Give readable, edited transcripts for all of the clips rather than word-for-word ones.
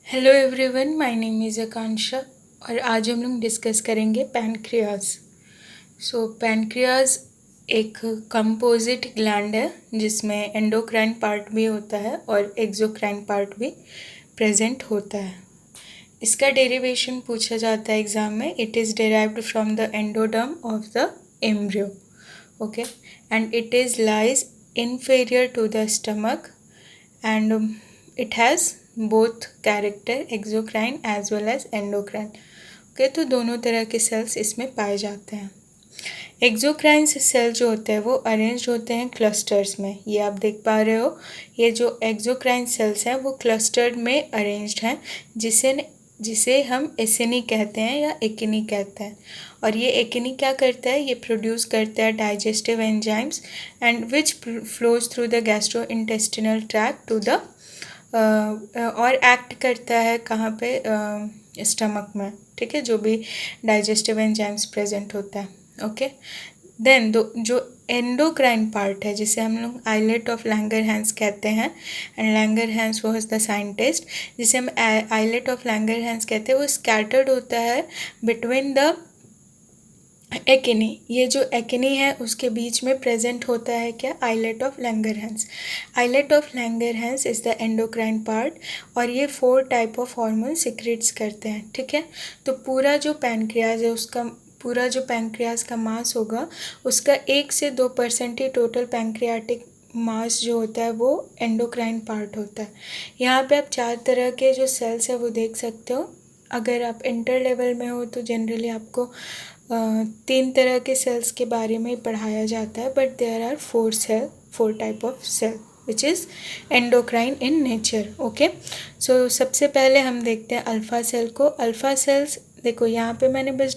Hello everyone, my name is Akanksha और आज हम लोग डिस्कस करेंगे पैनक्रियाज। पैनक्रियाज एक कंपोजिट ग्लैंड है जिसमें एंडोक्राइन पार्ट भी होता है और एक्सोक्राइन पार्ट भी प्रेजेंट होता है। इसका डेरिवेशन पूछा जाता है एग्जाम में। It is derived from the endoderm of the embryo, okay, and it is lies inferior to the stomach and it has both character exocrine as well as endocrine। Okay, तो दोनों तरह के sales इसमें पाए जाते हैं। Exocrine cell जो होते हैं वो अरेंज होते हैं क्लस्टर्स में। ये आप देख पा रहे हो, ये जो एक्सोक्राइन सेल्स हैं वो क्लस्टर्ड में अरेंज्ड हैं, जिसे हम एसिनी कहते हैं या एकिनी कहते हैं। और ये एकिनी क्या करता है, ये प्रोड्यूस करता है digestive enzymes and which flows through the gastro intestinal tract to the और एक्ट करता है कहाँ पे, स्टमक में, ठीक है, जो भी डाइजेस्टिव एंजाइम्स प्रेजेंट होता है। ओके, देन जो एंडोक्राइन पार्ट है जिसे हम लोग आइलेट ऑफ लैंगरहैंस कहते हैं, and Langerhans was the scientist, जिसे हम आइलेट ऑफ लैंगरहैंस कहते हैं, वो स्कैटर्ड होता है बिटवीन द एकिनी। ये जो एकिनी है उसके बीच में प्रेजेंट होता है क्या, islet of Langerhans. Islet of Langerhans is the endocrine part और ये 4 टाइप ऑफ हार्मोन सिक्रेट्स करते हैं, ठीक है। तो पूरा जो पैनक्रियाज है उसका पूरा जो पैनक्रियाज का मास होगा उसका 1 से 2% ही टोटल पैनक्रियाटिक मास जो होता है वो एंडोक्राइन पार्ट होता है। यहाँ पे आप 4 तरह के जो सेल्स है वो देख सकते हो। अगर आप इंटर लेवल में हो तो जनरली आपको 3 तरह के सेल्स के बारे में पढ़ाया जाता है, but there are 4 type of cell which is endocrine in nature. Okay, so सबसे पहले हम देखते हैं अल्फ़ा सेल को। अल्फ़ा सेल्स देखो, यहाँ पे मैंने बस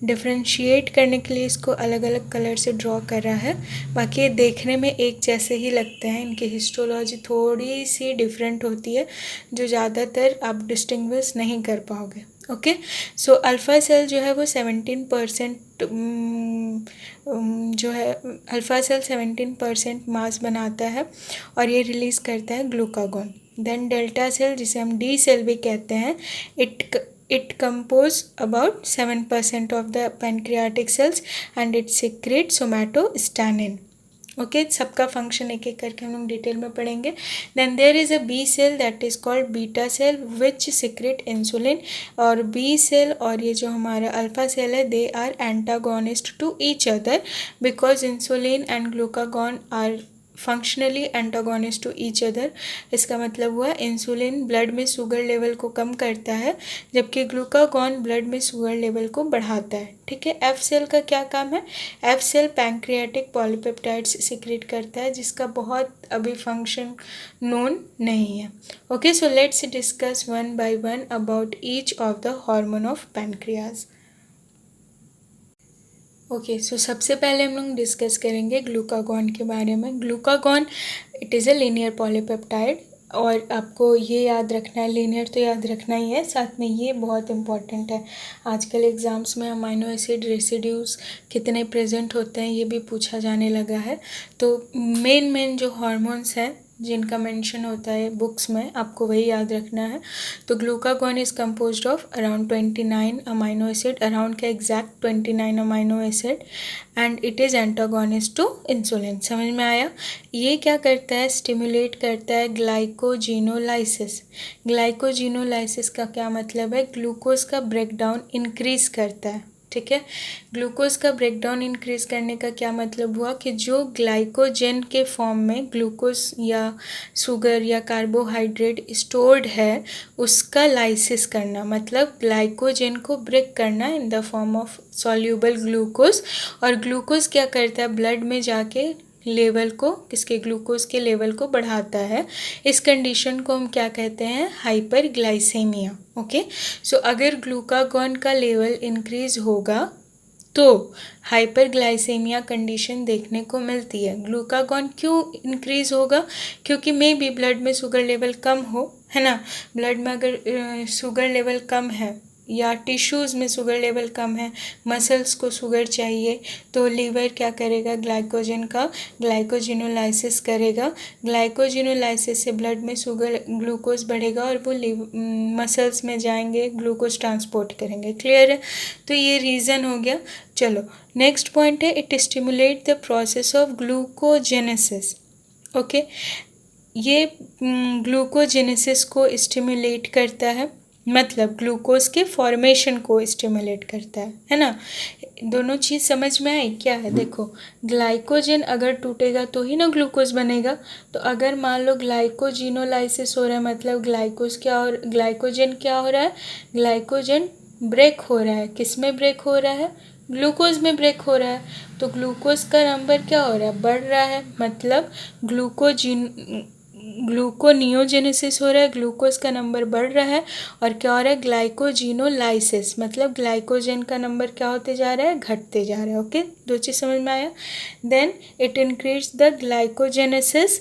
डिफ्रेंशिएट करने के लिए इसको अलग अलग कलर से ड्रॉ करा है, बाकी ये देखने में एक जैसे ही लगते हैं। इनकी हिस्टोलॉजी थोड़ी सी डिफरेंट होती है जो ज़्यादातर आप डिस्टिंग्विश नहीं कर पाओगे। ओके, सो अल्फ़ा सेल जो है वो 17% जो है अल्फ़ा सेल 17% मास बनाता है और ये रिलीज़ करता है ग्लूकागॉन। देन डेल्टा सेल, जिसे हम डी सेल भी कहते हैं, it compose about 7% of the pancreatic cells and it secretes somatostatin। Okay, सबका फंक्शन एक एक करके हम लोग डिटेल में पढ़ेंगे। Then there is a B cell that is called beta cell which secrete insulin. और बी सेल और ये जो हमारा अल्फा सेल है they are antagonist to each other because insulin and glucagon are functionally antagonist to each other. इसका मतलब हुआ insulin blood में शुगर लेवल को कम करता है जबकि ग्लूकागॉन ब्लड में शुगर लेवल को बढ़ाता है, ठीक है। एफ सेल का क्या काम है, F cell pancreatic polypeptides secrete करता है जिसका बहुत अभी फंक्शन नोन नहीं है। Okay, so let's discuss one by one about each of the hormone of pancreas. Okay, so सबसे पहले हम लोग डिस्कस करेंगे ग्लूकागॉन के बारे में। Glucagon it is a linear polypeptide और आपको ये याद रखना है, लीनियर तो याद रखना ही है, साथ में ये बहुत इंपॉर्टेंट है। आजकल एग्ज़ाम्स में अमाइनो एसिड रेसिड्यूज कितने प्रेजेंट होते हैं ये भी पूछा जाने लगा है। तो मेन जो हार्मोन्स हैं जिनका मेंशन होता है बुक्स में, आपको वही याद रखना है। तो glucagon is composed of around 29 amino acid, around का exact 29 amino acid, and it is antagonist to insulin. समझ में आया। ये क्या करता है, स्टिमुलेट करता है ग्लाइकोजिनोलाइसिस। ग्लाइकोजिनोलाइसिस का क्या मतलब है, ग्लूकोज का ब्रेकडाउन इंक्रीज करता है, ठीक है। ग्लूकोज का ब्रेकडाउन इंक्रीज करने का क्या मतलब हुआ कि जो ग्लाइकोजन के फॉर्म में ग्लूकोज या शुगर या कार्बोहाइड्रेट स्टोर्ड है उसका लाइसिस करना, मतलब ग्लाइकोजन को ब्रेक करना in the form of soluble glucose. और ग्लूकोज क्या करता है, ब्लड में जाके लेवल को, किसके, ग्लूकोज के लेवल को बढ़ाता है। इस कंडीशन को हम क्या कहते हैं, हाइपरग्लाइसेमिया। ओके, सो अगर ग्लूकागॉन का लेवल इंक्रीज होगा तो हाइपरग्लाइसेमिया कंडीशन देखने को मिलती है। ग्लूकागॉन क्यों इंक्रीज होगा, क्योंकि मे बी ब्लड में शुगर लेवल कम हो, है ना। ब्लड में अगर शुगर लेवल कम है या टिश्यूज़ में शुगर लेवल कम है, मसल्स को शुगर चाहिए, तो लीवर क्या करेगा, ग्लाइकोजन का ग्लाइकोजिनोलाइसिस करेगा। ग्लाइकोजिनोलाइसिस से ब्लड में शुगर ग्लूकोज बढ़ेगा और वो मसल्स में जाएंगे, ग्लूकोज ट्रांसपोर्ट करेंगे। क्लियर है? तो ये रीज़न हो गया। चलो नेक्स्ट पॉइंट है, it stimulate the process of glucogenesis. Okay, ये ग्लूकोजेनेसिस को स्टिमुलेट करता है, मतलब ग्लूकोज के फॉर्मेशन को स्टिमुलेट करता है ना। दोनों चीज़ समझ में आई क्या है? देखो, ग्लाइकोजन अगर टूटेगा तो ही ना ग्लूकोज बनेगा। तो अगर मान लो ग्लाइकोजिनोलाइसिस हो रहा है, मतलब ग्लाइकोजन क्या हो रहा है, ग्लाइकोजन ब्रेक हो रहा है। किस में ब्रेक हो रहा है? ग्लूकोज में ब्रेक हो रहा है। तो ग्लूकोज का नंबर क्या हो रहा है, बढ़ रहा है, मतलब ग्लूकोनियोजेनेसिस हो रहा है, ग्लूकोज का नंबर बढ़ रहा है। और क्या हो रहा है, ग्लाइकोजिनोलाइसिस, मतलब ग्लाइकोजन का नंबर क्या होते जा रहा है, घटते जा रहा है। ओके, दो चीज़ समझ में आया। Then it increase the glycogenesis,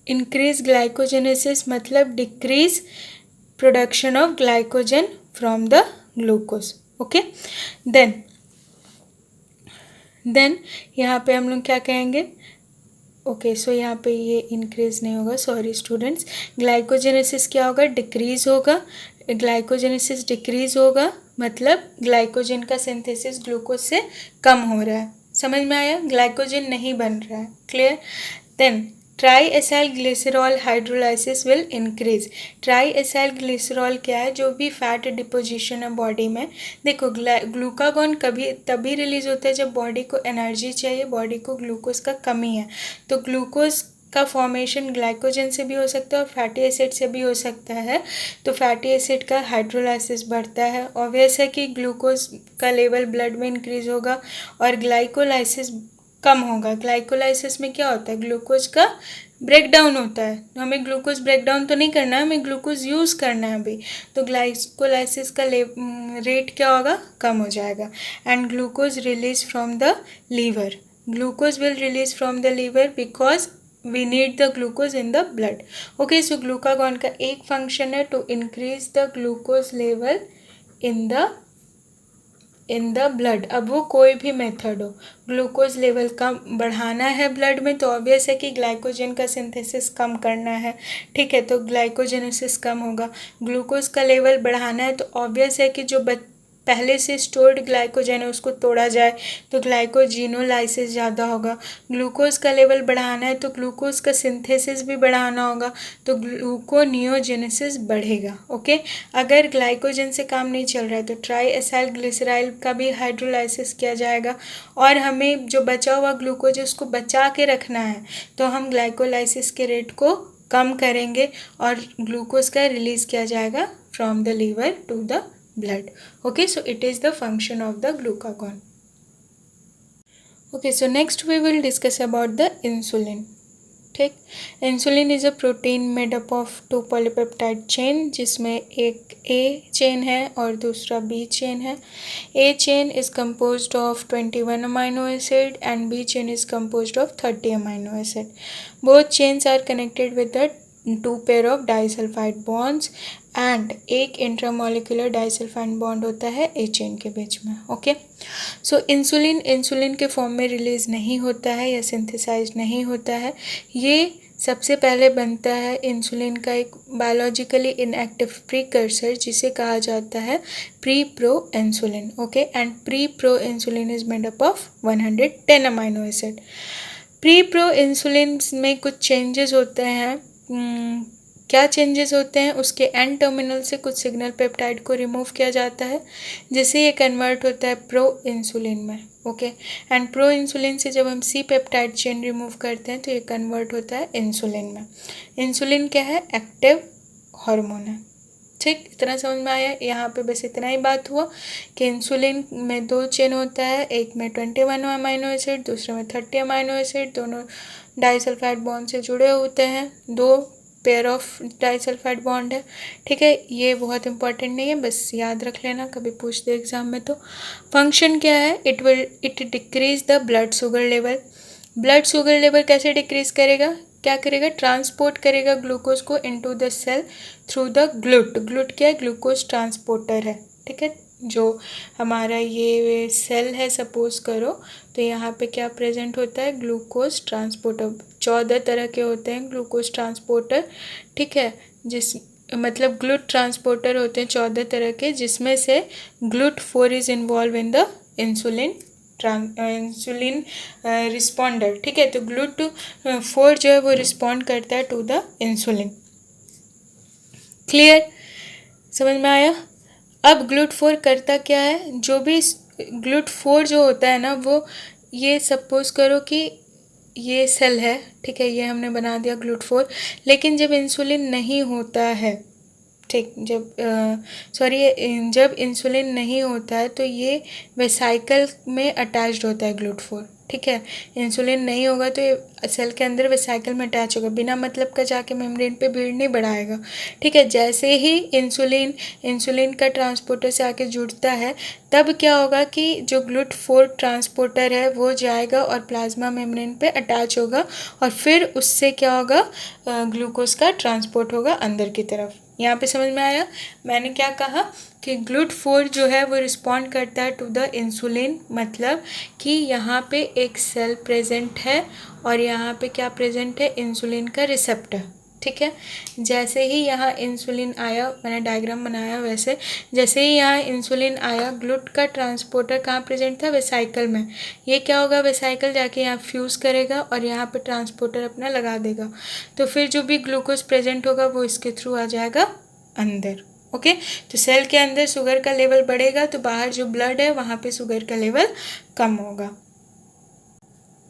increase glycogenesis मतलब decrease production of glycogen from the glucose. Okay, then यहाँ पे हम लोग क्या कहेंगे, ओके सो यहाँ पे ये इंक्रीज नहीं होगा, सॉरी स्टूडेंट्स। ग्लाइकोजेनेसिस क्या होगा, डिक्रीज होगा। ग्लाइकोजेनेसिस डिक्रीज होगा मतलब ग्लाइकोजन का सिंथेसिस ग्लूकोज से कम हो रहा है। समझ में आया? ग्लाइकोजन नहीं बन रहा है। Clear? Then triacylglycerol hydrolysis will increase. Triacylglycerol क्या है, जो भी फैट डिपोजिशन है बॉडी में। देखो, ग्लूकागॉन कभी तभी रिलीज होता है जब बॉडी को एनर्जी चाहिए, बॉडी को ग्लूकोज का कमी है। तो ग्लूकोज का फॉर्मेशन ग्लाइकोजन से भी हो सकता है और फैटी एसिड से भी हो सकता है। तो फैटी एसिड का हाइड्रोलाइसिस बढ़ता है। ऑब्वियस है कि ग्लूकोज का लेवल ब्लड में इंक्रीज होगा और ग्लाइकोलाइसिस कम होगा। ग्लाइकोलाइसिस में क्या होता है, ग्लूकोज का ब्रेक डाउन होता है। तो हमें ग्लूकोज ब्रेक डाउन तो नहीं करना है, हमें ग्लूकोज यूज़ करना है अभी। तो ग्लाइकोलाइसिस का रेट क्या होगा, कम हो जाएगा। And glucose release from the liver, glucose will release from the liver because we need the glucose in the blood. Okay, so glucagon का एक फंक्शन है to increase the glucose level in the blood. अब वो कोई भी method हो, glucose level कम बढ़ाना है ब्लड में तो ऑब्वियस है कि ग्लाइकोजन का सिंथेसिस कम करना है। ठीक है, तो ग्लाइकोजेनेसिस कम होगा। ग्लूकोज का लेवल बढ़ाना है तो ऑब्वियस है कि जो पहले से स्टोर्ड ग्लाइकोजन है उसको तोड़ा जाए तो ग्लाइकोजिनोलाइसिस ज़्यादा होगा। ग्लूकोज का लेवल बढ़ाना है तो ग्लूकोज का सिंथेसिस भी बढ़ाना होगा तो ग्लूकोनियोजेनेसिस बढ़ेगा। ओके, अगर ग्लाइकोजन से काम नहीं चल रहा है तो ट्राई एसाइल ग्लिसराइल का भी हाइड्रोलाइसिस किया जाएगा और हमें जो बचा हुआ ग्लूकोज है उसको बचा के रखना है तो हम ग्लाइकोलाइसिस के रेट को कम करेंगे और ग्लूकोज का रिलीज़ किया जाएगा from the liver to the blood. Okay, so it is the function of the glucagon. Okay, so next we will discuss about the insulin. ठीक, insulin is a protein made up of 2 polypeptide chain, जिसमें एक ए chain है और दूसरा B chain है। A chain is composed of 21 amino acid and B chain is composed of 30 amino acid. Both chains are connected with the 2 pair of disulphide bonds and एक intramolecular disulphide bond होता है A chain के बीच में. Okay, so insulin के form में release नहीं होता है या सिंथेसाइज नहीं होता है. ये सबसे पहले बनता है इंसुलिन का एक बायोलॉजिकली इनएक्टिव प्रीकर्सर जिसे कहा जाता है pre pro insulin. Okay, and pre pro insulin is made up of 110 amino acid. Pre pro insulin में कुछ चेंजेस होते हैं. क्या चेंजेस होते हैं, उसके एंड टर्मिनल से कुछ सिग्नल पेप्टाइड को रिमूव किया जाता है जिससे ये कन्वर्ट होता है प्रो इंसुलिन में. ओके, एंड प्रो इंसुलिन से जब हम सी पेप्टाइड चेन रिमूव करते हैं तो ये कन्वर्ट होता है इंसुलिन में. इंसुलिन क्या है, एक्टिव हार्मोन है. ठीक, इतना समझ में आया. यहाँ पे बस इतना ही बात हुआ कि इंसुलिन में 2 चेन होता है, एक में 21 अमाइनो एसिड, दूसरे में 30 अमाइनो एसिड. दोनों डाइसल्फाइड बॉन्ड से जुड़े होते हैं, 2 पेयर ऑफ डाइसल्फाइड बॉन्ड है. ठीक है, ये बहुत इंपॉर्टेंट नहीं है, बस याद रख लेना, कभी पूछ दे एग्जाम में. तो फंक्शन क्या है, it decrease the blood sugar level. Blood sugar level कैसे डिक्रीज करेगा, क्या करेगा, ट्रांसपोर्ट करेगा ग्लूकोज को into the cell through the GLUT. GLUT क्या है, ग्लूकोज ट्रांसपोर्टर है, ठीक है। जो हमारा ये सेल है सपोज करो, तो यहाँ पे क्या प्रेजेंट होता है, ग्लूकोज ट्रांसपोर्टर। 14 तरह के होते हैं ग्लूकोज ट्रांसपोर्टर, ठीक है। जिस मतलब ग्लूट ट्रांसपोर्टर होते हैं 14 तरह के, जिसमें से GLUT4 is involve in the insulin responder, ठीक है। तो GLUT4 जो है वो रिस्पॉन्ड करता है टू द इंसुलिन। क्लियर, समझ में आया। अब GLUT4 करता क्या है, जो भी GLUT4 जो होता है ना, वो ये सपोज करो कि ये सेल है, ठीक है, ये हमने बना दिया GLUT4। लेकिन जब इंसुलिन नहीं होता है, ठीक, जब इंसुलिन नहीं होता है तो ये वेसाइकल में अटैच्ड होता है GLUT4, ठीक है। इंसुलिन नहीं होगा तो ये सेल के अंदर वेसाइकल में अटैच होगा, बिना मतलब का जाके मेम्ब्रेन पे भीड़ नहीं बढ़ाएगा, ठीक है। जैसे ही इंसुलिन का ट्रांसपोर्टर से आके जुड़ता है, तब क्या होगा कि जो GLUT4 ट्रांसपोर्टर है वो जाएगा और प्लाज्मा मेम्ब्रेन पे अटैच होगा, और फिर उससे क्या होगा, ग्लूकोज का ट्रांसपोर्ट होगा अंदर की तरफ। यहाँ पे समझ में आया मैंने क्या कहा, कि GLUT4 जो है वो रिस्पॉन्ड करता है टू द इंसुलिन, मतलब कि यहाँ पे एक सेल प्रेजेंट है और यहाँ पे क्या प्रेजेंट है, इंसुलिन का रिसेप्टर, ठीक है। जैसे ही यहाँ इंसुलिन आया, मैंने डायग्राम बनाया वैसे, जैसे ही यहाँ इंसुलिन आया, ग्लूट का ट्रांसपोर्टर कहाँ प्रेजेंट था, वेसाइकल में। ये क्या होगा, वेसाइकल जाके यहाँ फ्यूज़ करेगा और यहाँ पे ट्रांसपोर्टर अपना लगा देगा, तो फिर जो भी ग्लूकोज प्रेजेंट होगा वो इसके थ्रू आ जाएगा अंदर, ओके। तो सेल के अंदर शुगर का लेवल बढ़ेगा तो बाहर जो ब्लड है वहाँ पे शुगर का लेवल कम होगा।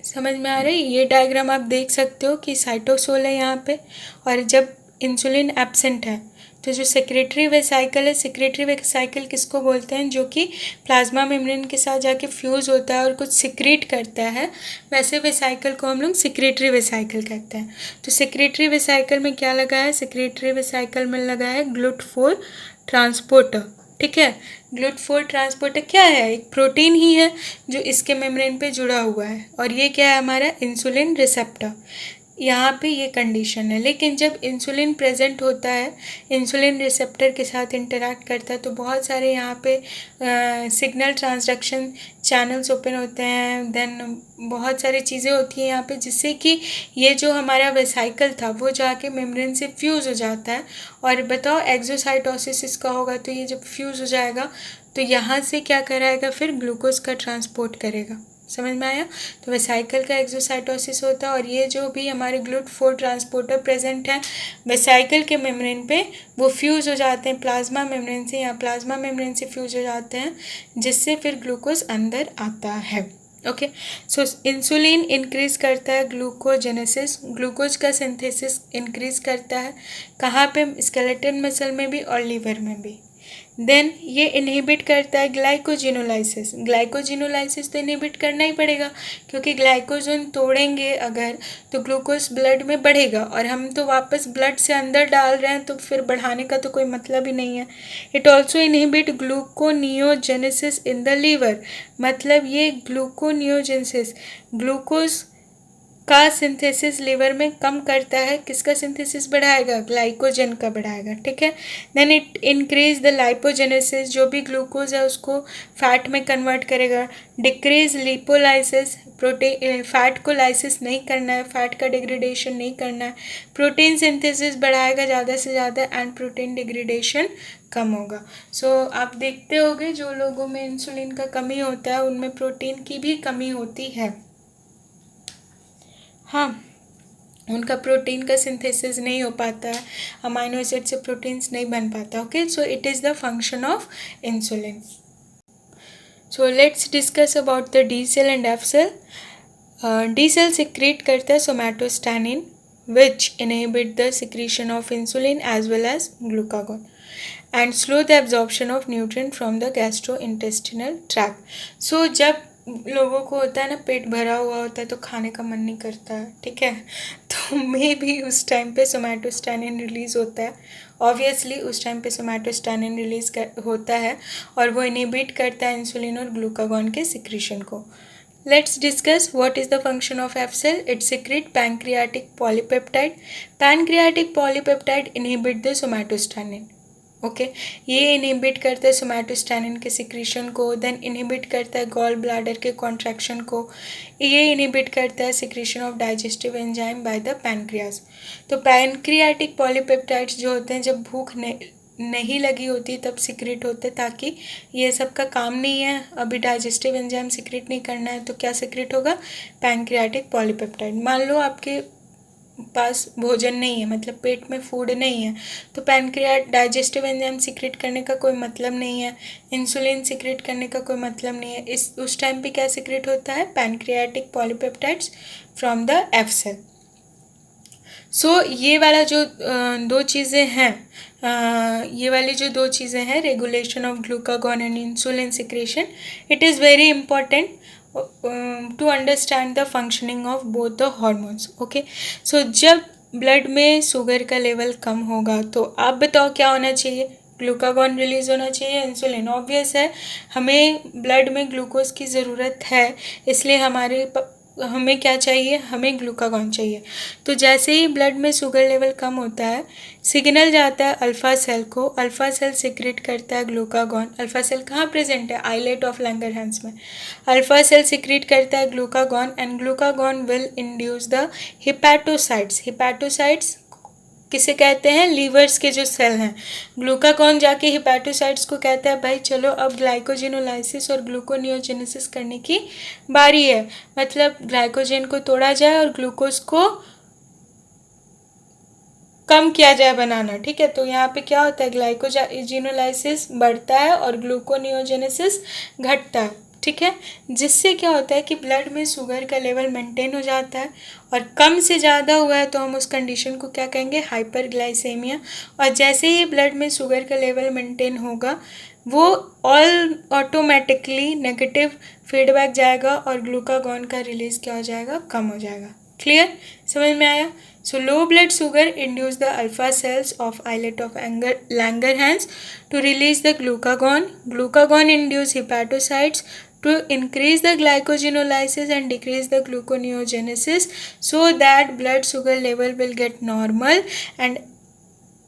समझ में आ रही, ये डायग्राम आप देख सकते हो कि साइटोसोल है यहाँ पे, और जब इंसुलिन एब्सेंट है तो जो सेक्रेटरी वेसाइकल है, सेक्रेटरी वेसाइकल किसको बोलते हैं, जो कि प्लाज्मा मेम्ब्रेन के साथ जाके फ्यूज़ होता है और कुछ सिक्रीट करता है, वैसे वेसाइकल को हम लोग सेक्रेटरी वेसाइकल कहते हैं। तो सेक्रेटरी वेसाइकल में क्या लगा है, सेक्रेटरी वेसाइकल में लगा है GLUT4 ट्रांसपोर्टर, ठीक है। GLUT4 ट्रांसपोर्टर क्या है, एक प्रोटीन ही है जो इसके मेम्ब्रेन पे जुड़ा हुआ है, और ये क्या है, हमारा इंसुलिन रिसेप्टर। यहाँ पे ये कंडीशन है। लेकिन जब इंसुलिन प्रेजेंट होता है, इंसुलिन रिसेप्टर के साथ इंटरैक्ट करता है, तो बहुत सारे यहाँ पे सिग्नल ट्रांसडक्शन चैनल्स ओपन होते हैं, देन बहुत सारी चीज़ें होती हैं यहाँ पे, जिससे कि ये जो हमारा वेसाइकल था वो जाके मेम्ब्रेन से फ्यूज़ हो जाता है। और बताओ एक्सोसाइटोसिस इसका होगा, तो ये जब फ्यूज़ हो जाएगा तो यहाँ से क्या कराएगा, फिर ग्लूकोज का ट्रांसपोर्ट करेगा। समझ में आया। तो वेसाइकल का एक्सोसाइटोसिस होता है, और ये जो भी हमारे GLUT4 ट्रांसपोर्टर प्रेजेंट है वेसाइकल के मेम्ब्रेन पे, वो फ्यूज़ हो जाते हैं प्लाज्मा मेम्ब्रेन से, या प्लाज्मा मेम्ब्रेन से फ्यूज़ हो जाते हैं, जिससे फिर ग्लूकोज अंदर आता है, ओके। सो इंसुलिन इंक्रीज करता है ग्लूकोजेनेसिस, ग्लूकोज का सिंथेसिस इंक्रीज करता है, कहाँ पे, स्केलेटन मसल में भी और लीवर में भी। देन ये इनहिबिट करता है ग्लाइकोजिनोलाइसिस, ग्लाइकोजिनोलाइसिस तो इनहिबिट करना ही पड़ेगा, क्योंकि ग्लाइकोजन तोड़ेंगे अगर तो ग्लूकोज ब्लड में बढ़ेगा, और हम तो वापस ब्लड से अंदर डाल रहे हैं, तो फिर बढ़ाने का तो कोई मतलब ही नहीं है। It also inhibit gluconeogenesis in the liver, मतलब ये ग्लूकोनियोजेनेसिस ग्लूकोज का सिंथेसिस लीवर में कम करता है, किसका सिंथेसिस बढ़ाएगा, ग्लाइकोजन का बढ़ाएगा, ठीक है। Then it increase the lipogenesis, जो भी ग्लूकोज है उसको फैट में कन्वर्ट करेगा। डिक्रीज लिपोलाइसिस, प्रोटीन फैट को लाइसिस नहीं करना है, फैट का डिग्रेडेशन नहीं करना है। प्रोटीन सिंथेसिस बढ़ाएगा ज़्यादा से ज़्यादा, एंड प्रोटीन डिग्रेडेशन कम होगा। सो आप देखते होगे जो लोगों में इंसुलिन का कमी होता है उनमें प्रोटीन की भी कमी होती है, हाँ, उनका प्रोटीन का सिंथेसिस नहीं हो पाता है, अमाइनो एसिड से प्रोटीन्स नहीं बन पाता, okay. So it is the function of insulin. So let's discuss about the D cell and F cell. D cell secrete करता है सोमैटोस्टैनिन which inhibit the secretion of insulin as well as glucagon and slow the absorption of nutrient from the gastrointestinal tract. So जब लोगों को होता है ना, पेट भरा हुआ होता है तो खाने का मन नहीं करता है, ठीक है, तो मे भी उस टाइम पे सोमैटोस्टैनिन रिलीज़ होता है। ऑब्वियसली उस टाइम पे सोमैटोस्टैनिन होता है और वो इनहिबिट करता है इंसुलिन और ग्लूकागॉन के सिक्रीशन को। Let's discuss what is the function of F cell. It secrete pancreatic polypeptide. Pancreatic polypeptide inhibit the somatostatin. Okay ये इनहिबिट करता है सोमैटोस्टैनिन के सिक्रीशन को, देन इनहिबिट करता है गॉल ब्लैडर के कॉन्ट्रैक्शन को, ये इनहिबिट करता है secretion of digestive enzyme by the pancreas. तो पैनक्रियाटिक पॉलीपेप्टाइड्स जो होते हैं जब भूख नहीं लगी होती तब सिक्रेट होते, ताकि ये सब का काम नहीं है, अभी डाइजेस्टिव एंजाइम सिक्रेट नहीं करना है, तो क्या सिक्रेट होगा, पैनक्रियाटिक पॉलीपेप्टाइड। मान लो आपके पास भोजन नहीं है, मतलब पेट में फूड नहीं है, तो पैनक्रियाट डाइजेस्टिव एंजाइम सिक्रेट करने का कोई मतलब नहीं है, इंसुलिन सिक्रेट करने का कोई मतलब नहीं है। उस टाइम पे क्या सिक्रेट होता है, pancreatic polypeptides from the F cell. So ये वाला जो दो चीज़ें हैं, ये वाली जो दो चीज़ें हैं, regulation of glucagon and insulin secretion, it is very important to understand the functioning of both the hormones. Okay, so जब ब्लड में शुगर का लेवल कम होगा तो आप बताओ क्या होना चाहिए, ग्लूकागॉन रिलीज होना चाहिए, इंसुलिन। ऑब्वियस है, हमें ब्लड में ग्लूकोज की ज़रूरत है, इसलिए हमें क्या चाहिए, हमें ग्लूकागॉन चाहिए। तो जैसे ही ब्लड में शुगर लेवल कम होता है, सिग्नल जाता है अल्फ़ा सेल को, अल्फ़ा सेल सिक्रेट करता है ग्लूकागॉन। अल्फ़ा सेल कहाँ प्रेजेंट है, आइलेट ऑफ लैंगरहैंस में। अल्फ़ा सेल सिक्रेट करता है glucagon and glucagon will induce the hepatocytes. Hepatocytes किसे कहते हैं, लीवर्स के जो सेल हैं। ग्लूकागॉन जाके हिपैटोसाइट्स को कहता है भाई चलो अब ग्लाइकोजिनोलाइसिस और ग्लूकोनियोजेनेसिस करने की बारी है, मतलब ग्लाइकोजन को तोड़ा जाए और ग्लूकोज को कम किया जाए बनाना। ठीक है, तो यहाँ पे क्या होता है, ग्लाइकोजिनोलाइसिस बढ़ता है और ग्लूकोनियोजेनेसिस घटता है। ठीक है, जिससे क्या होता है कि ब्लड में शुगर का लेवल मेंटेन हो जाता है, और कम से ज़्यादा हुआ है तो हम उस कंडीशन को क्या कहेंगे, हाइपरग्लाइसेमिया। और जैसे ही ब्लड में शुगर का लेवल मेंटेन होगा, वो ऑटोमेटिकली नेगेटिव फीडबैक जाएगा और ग्लूकागॉन का रिलीज क्या हो जाएगा, कम हो जाएगा। क्लियर, समझ में आया। So low blood sugar induce the alpha cells of islet of Langerhans to release the glucagon. Glucagon induce hepatocytes to increase the glycogenolysis and decrease the gluconeogenesis, so that blood sugar level will get normal, and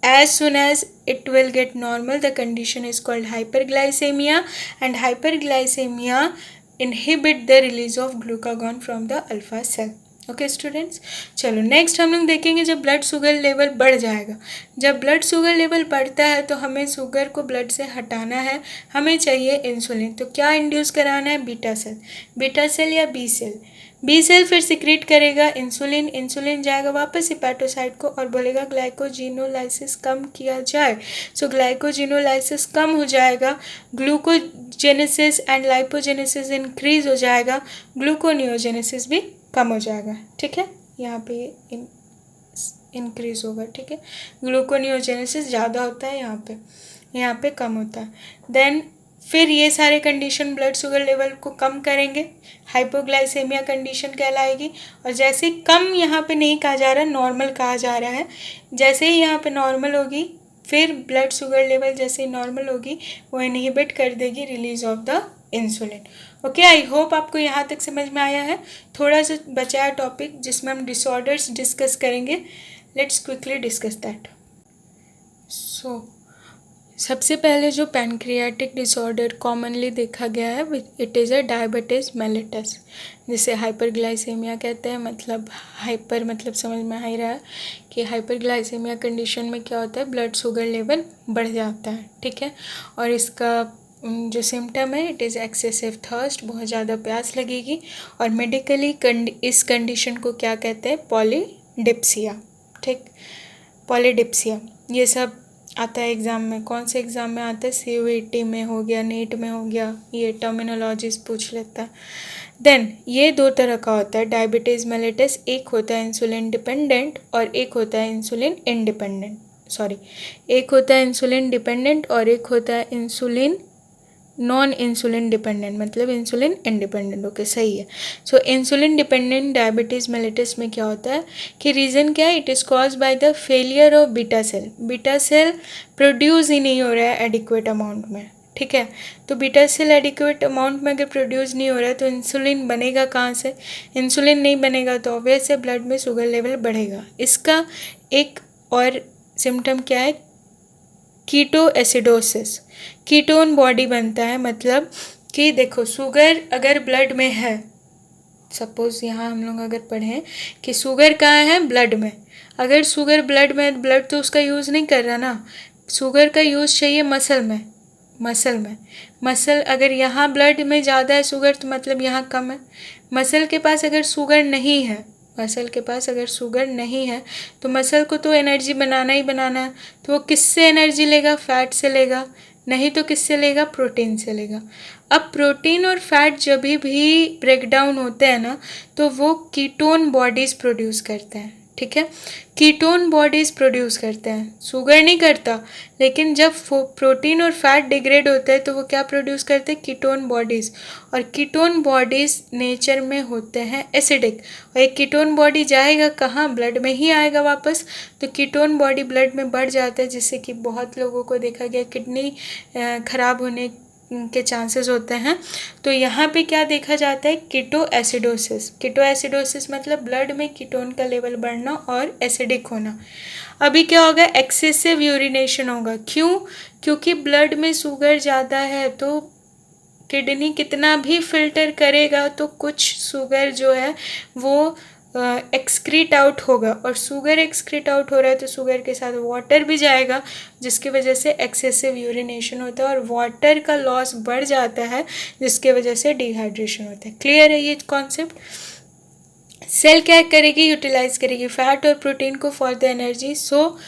as soon as it will get normal, the condition is called hyperglycemia, and hyperglycemia inhibit the release of glucagon from the alpha cell. Okay students, चलो next हम लोग देखेंगे जब blood sugar level बढ़ जाएगा। जब blood sugar level बढ़ता है तो हमें शुगर को ब्लड से हटाना है, हमें चाहिए इंसुलिन। तो क्या इंड्यूस कराना है, बीटा सेल। बीटा सेल या बी सेल, बी सेल फिर सिक्रेट करेगा इंसुलिन, इंसुलिन जाएगा वापस हिपैटोसाइट को और बोलेगा ग्लाइकोजिनोलाइसिस कम किया जाए। सो ग्लाइकोजिनोलाइसिस कम हो जाएगा, ग्लूकोजेनेसिस एंड लाइपोजेनेसिस इंक्रीज हो जाएगा, ग्लूकोनियोजेनेसिस भी कम हो जाएगा। ठीक है, यहाँ पे इंक्रीज होगा। ठीक है, ग्लूकोनियोजेनेसिस ज़्यादा होता है, यहाँ पे कम होता है। देन फिर ये सारे कंडीशन ब्लड शुगर लेवल को कम करेंगे, हाइपोग्लाइसेमिया कंडीशन कहलाएगी। और जैसे कम यहाँ पे नहीं कहा जा रहा, नॉर्मल कहा जा रहा है। जैसे ही यहाँ पे नॉर्मल होगी, फिर ब्लड शुगर लेवल जैसे ही नॉर्मल होगी, वो इनहिबिट कर देगी release of the insulin. Okay, I hope आपको यहाँ तक समझ में आया है। थोड़ा सा बचा है टॉपिक जिसमें हम डिसऑर्डर्स डिस्कस करेंगे। Let's quickly discuss that. So सबसे पहले जो पैनक्रियाटिक डिसऑर्डर कॉमनली देखा गया है, it is a diabetes mellitus, जिसे हाइपरग्लाइसेमिया कहते हैं। मतलब हाइपर मतलब समझ में आ ही रहा है कि हाइपरग्लाइसेमिया कंडीशन में क्या होता है, ब्लड शुगर लेवल बढ़ जाता है। ठीक है, और इसका जो सिम्टम है, इट इज़ एक्सेसिव थर्स्ट, बहुत ज़्यादा प्यास लगेगी। और मेडिकली इस कंडीशन को क्या कहते हैं, पॉलीडिप्सिया। ठीक, पॉलीडिप्सिया ये सब आता है एग्ज़ाम में। कौन से एग्ज़ाम में आता है, CUET में हो गया, नीट में हो गया, ये टर्मिनोलॉजीज पूछ लेता है। देन ये दो तरह का होता है डायबिटीज़ मेलिटस, एक होता है इंसुलिन डिपेंडेंट और एक होता है इंसुलिन इंडिपेंडेंट। एक होता है इंसुलिन डिपेंडेंट और एक होता है इंसुलिन नॉन इंसुलिन डिपेंडेंट, मतलब इंसुलिन इंडिपेंडेंट। ओके, सही है। So insulin dependent diabetes mellitus में क्या होता है कि रीज़न क्या है, it is cause by the failure of beta cell. Beta cell produce ही नहीं हो रहा है एडिक्वेट अमाउंट में। ठीक है। तो बीटा सेल एडिक्वेट अमाउंट में अगर प्रोड्यूस नहीं हो रहा है तो इंसुलिन बनेगा कहाँ से? इंसुलिन नहीं बनेगा तो ऑब्वियस है ब्लड में शुगर लेवल बढ़ेगा। इसका एक और सिम्टम क्या है? Keto acidosis. कीटोन बॉडी बनता है, मतलब कि देखो शुगर अगर ब्लड में है, सपोज यहाँ हम लोग अगर पढ़ें कि शुगर कहाँ है? ब्लड में। अगर शुगर ब्लड में, ब्लड तो उसका यूज़ नहीं कर रहा ना, शुगर का यूज़ चाहिए मसल में। मसल अगर यहाँ ब्लड में ज़्यादा है शुगर तो मतलब यहाँ कम है। मसल के पास अगर शुगर नहीं है, तो मसल को तो एनर्जी बनाना ही बनाना है, तो वो किससे एनर्जी लेगा? फैट से लेगा, नहीं तो किससे लेगा? प्रोटीन से लेगा। अब प्रोटीन और फैट जब भी ब्रेक डाउन होते हैं ना, तो वो कीटोन बॉडीज़ प्रोड्यूस करते हैं, ठीक है। कीटोन बॉडीज़ प्रोड्यूस करते हैं, शुगर नहीं करता, लेकिन जब प्रोटीन और फैट डिग्रेड होता है तो वो क्या प्रोड्यूस करते हैं? Ketone bodies. और कीटोन बॉडीज़ नेचर में होते हैं एसिडिक, और एक कीटोन बॉडी जाएगा कहाँ? ब्लड में ही आएगा वापस। तो कीटोन बॉडी ब्लड में बढ़ जाता है, जिससे कि बहुत लोगों को देखा गया किडनी खराब होने के चांसेस होते हैं। तो यहाँ पे क्या देखा जाता है? कीटो एसिडोसिस मतलब ब्लड में कीटोन का लेवल बढ़ना और एसिडिक होना। अभी क्या होगा? एक्सेसिव यूरिनेशन होगा। क्यों? क्योंकि ब्लड में शुगर ज़्यादा है, तो किडनी कितना भी फिल्टर करेगा तो कुछ शुगर जो है वो एक्सक्रीट आउट होगा, और शुगर एक्सक्रीट आउट हो रहा है तो शुगर के साथ वाटर भी जाएगा, जिसकी वजह से एक्सेसिव यूरिनेशन होता है और वाटर का लॉस बढ़ जाता है, जिसके वजह से डिहाइड्रेशन होता है। क्लियर है ये कॉन्सेप्ट? सेल क्या करेगी? यूटिलाइज करेगी फैट और प्रोटीन को for the energy. So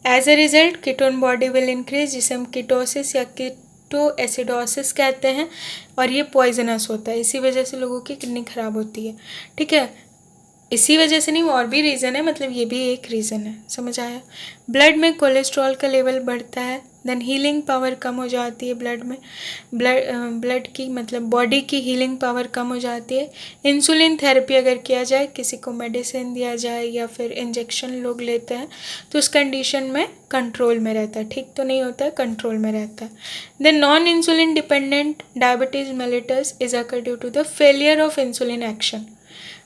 as a result ketone body will increase, जिसे हम कीटोसिस या कीटो एसिडोसिस कहते हैं, और ये पॉइजनस होता है। इसी वजह से लोगों की किडनी खराब होती है, ठीक है। इसी वजह से नहीं, और भी रीज़न है, मतलब ये भी एक रीज़न है। समझ आया? ब्लड में कोलेस्ट्रॉल का लेवल बढ़ता है, देन हीलिंग पावर कम हो जाती है ब्लड में। ब्लड की मतलब बॉडी की हीलिंग पावर कम हो जाती है। इंसुलिन थेरेपी अगर किया जाए, किसी को मेडिसिन दिया जाए या फिर इंजेक्शन लोग लेते हैं, तो उस कंडीशन में कंट्रोल में रहता है। ठीक तो नहीं होता है, कंट्रोल में रहता है। Then non insulin dependent diabetes mellitus is occur due to the failure of insulin action.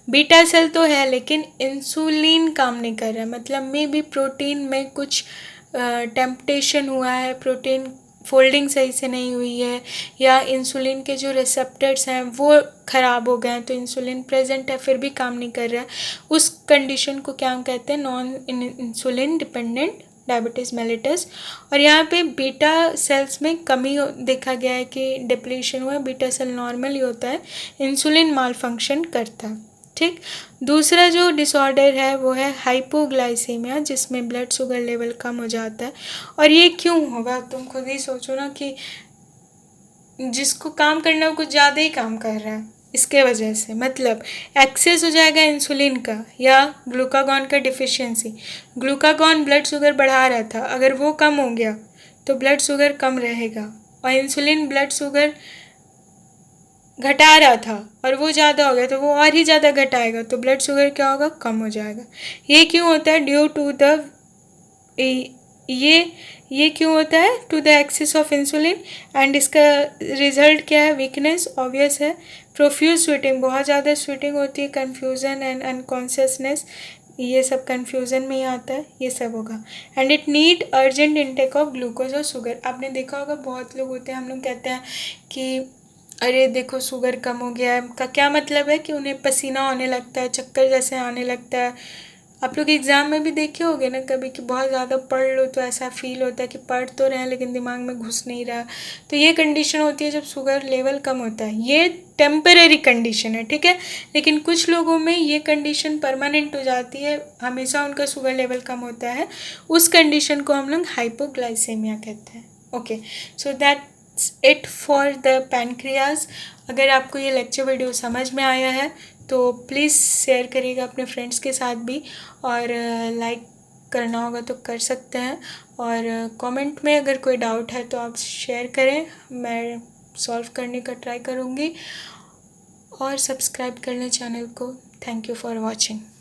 Beta cell तो है लेकिन इंसुलिन काम नहीं कर रहा है, मतलब मे भी प्रोटीन में कुछ टेम्पटेशन हुआ है, प्रोटीन फोल्डिंग सही से नहीं हुई है, या इंसुलिन के जो रिसेप्टर्स हैं वो ख़राब हो गए हैं, तो इंसुलिन प्रेजेंट है फिर भी काम नहीं कर रहा है। उस कंडीशन को क्या हम कहते हैं? Non insulin dependent diabetes mellitus. और यहाँ पे बीटा सेल्स में कमी देखा गया है कि डिप्लीशन हुआ है, बीटा सेल नॉर्मली होता है, इंसुलिन माल फंक्शन करता है, ठीक। दूसरा जो डिसऑर्डर है वो है हाइपोग्लाइसीमिया, जिसमें ब्लड शुगर लेवल कम हो जाता है। और ये क्यों होगा? तुम खुद ही सोचो ना, कि जिसको काम करना है कुछ ज़्यादा ही काम कर रहा है, इसके वजह से मतलब एक्सेस हो जाएगा इंसुलिन का, या ग्लूकागॉन का डिफिशियंसी। ग्लूकागॉन ब्लड शुगर बढ़ा रहा था, अगर वो कम हो गया तो ब्लड शुगर कम रहेगा, और इंसुलिन ब्लड शुगर घटा रहा था और वो ज़्यादा हो गया तो वो और ही ज़्यादा घटाएगा, तो ब्लड शुगर क्या होगा? कम हो जाएगा। ये क्यों होता है? ड्यू टू द ये क्यों होता है? To the excess of insulin. And इसका रिजल्ट क्या है? वीकनेस, ऑब्वियस है। प्रोफ्यूज स्वेटिंग, बहुत ज़्यादा स्वेटिंग होती है। कन्फ्यूज़न एंड अनकॉन्शियसनेस, ये सब कन्फ्यूज़न में ही आता है, ये सब होगा। And it need urgent intake of glucose और शुगर। आपने देखा होगा बहुत लोग होते हैं, हम लोग कहते हैं कि अरे देखो शुगर कम हो गया है, का क्या मतलब है? कि उन्हें पसीना होने लगता है, चक्कर जैसे आने लगता है। आप लोग एग्ज़ाम में भी देखे होंगे ना कभी, कि बहुत ज़्यादा पढ़ लो तो ऐसा फील होता है कि पढ़ तो रहे हैं लेकिन दिमाग में घुस नहीं रहा। तो ये कंडीशन होती है जब शुगर लेवल कम होता है। ये टेम्पररी कंडीशन है, ठीक है। लेकिन कुछ लोगों में ये कंडीशन परमानेंट हो जाती है, हमेशा उनका शुगर लेवल कम होता है। उस कंडीशन को हम लोग हाइपोग्लाइसेमिया कहते हैं। Okay, so that's it for the pancreas. अगर आपको ये लेक्चर वीडियो समझ में आया है तो प्लीज़ शेयर करिएगा अपने फ्रेंड्स के साथ भी, और लाइक करना होगा तो कर सकते हैं, और कमेंट में अगर कोई डाउट है तो आप शेयर करें, मैं सॉल्व करने का ट्राई करूँगी। और सब्सक्राइब कर लें चैनल को। Thank you for watching.